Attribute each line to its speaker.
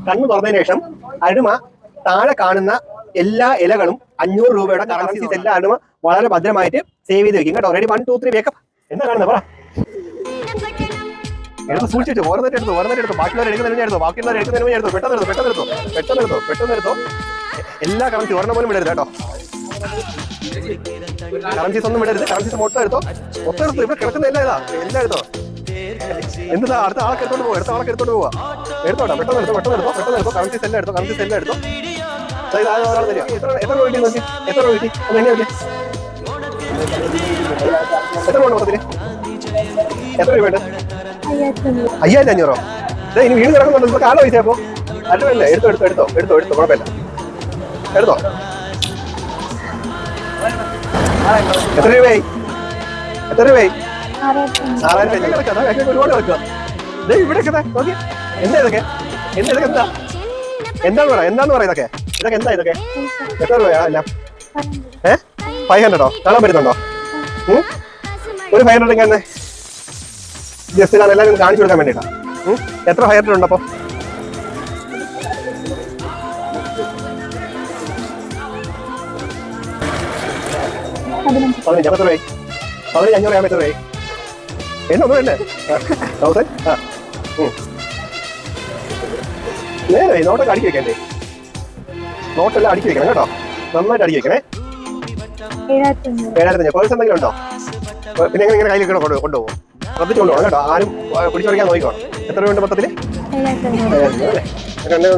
Speaker 1: കണ്ണു തുറന്നതിന് ശേഷം അരുമ താഴെ കാണുന്ന എല്ലാ ഇലകളും 500 രൂപയുടെ കറൻസീസ് എല്ലാം അരുമ വളരെ ഭദ്രമായിട്ട് സേവ് ചെയ്ത് വെക്കും കേട്ടോ. Ready 1 2 3 wake up. എന്താ കാണുന്നത് പറ. എടുത്ത് സൂക്ഷിച്ചു ഓരോന്നിട്ട് ബാക്കിയുള്ളവർ എടുക്കുന്നതിന് പെട്ടെന്ന് എടുത്തോ. എല്ലാ കറൻസി ഒരെണ്ണം പോലും വിടരുത് കേട്ടോ. കറൻസീസ് ഒന്നും വിടരുത്. കറൻസീസ് മൊത്തം എടുത്തോ. ഇവിടെ കിടക്കുന്ന എല്ലാം എടുത്തോ. എന്താ അടുത്ത ആളൊക്കെ എടുത്തോണ്ട് പോവാ. എടുത്തോട്ടോ. പെട്ടെന്ന് എടുത്തോ. കറൻസീസ് എല്ലാം എടുത്തോ. എത്ര രൂപ നോക്കി? എത്ര രൂപ കിട്ടി? ഒന്ന് എന്നെ നോക്കി. എത്ര രൂപ മൊത്തത്തില്? എത്ര രൂപയുണ്ട്? 5500. ഇനി വീട് കിടക്കുന്നുണ്ട്. ഇപ്പൊ കാലം പൈസ അപ്പോ അല്ലേ? എടുത്തോ. കുഴപ്പമില്ല. എടുത്തോ. എത്ര രൂപയായി? 6500. ഒരുപാട് കിടക്കുക. ഇവിടെ നോക്കി. എന്താ ഇതൊക്കെ? എന്താന്ന് പറയാ ഇതൊക്കെ എന്താ ഇതൊക്കെ? എത്ര രൂപയാ എല്ലാം? 500 കാണാൻ പറ്റുന്നുണ്ടോ? ഒരു 500 തന്നെ ജസ്റ്റ് ഞാൻ എല്ലാം കാണിച്ചു കൊടുക്കാൻ വേണ്ടിട്ടാ. എത്ര 500 ഉണ്ട് അപ്പൊ? എത്ര രൂപയായി? 1500 എത്ര രൂപയായി? എന്നൊന്നും തന്നെ 1000. നേരെ നോട്ടൊക്കെ അടുക്കി വെക്കണ്ടേ? നോട്ടെല്ലാം അടുക്കി വെക്കണം കേട്ടോ. നന്നായിട്ട് അടുക്കി വെക്കണേ. 7500. പേഴ്സ് എന്തെങ്കിലും ഉണ്ടോ? പിന്നെ ഇങ്ങനെ കയ്യിൽ കൊണ്ടുപോകും. ശ്രദ്ധിച്ചു കൊണ്ടുപോകണം കേട്ടോ. ആരും പിടിച്ചു പറിക്കാൻ നോക്കിക്കോണം. എത്ര രൂപ ഉണ്ട് മൊത്തത്തില്? 7500 അല്ലേ?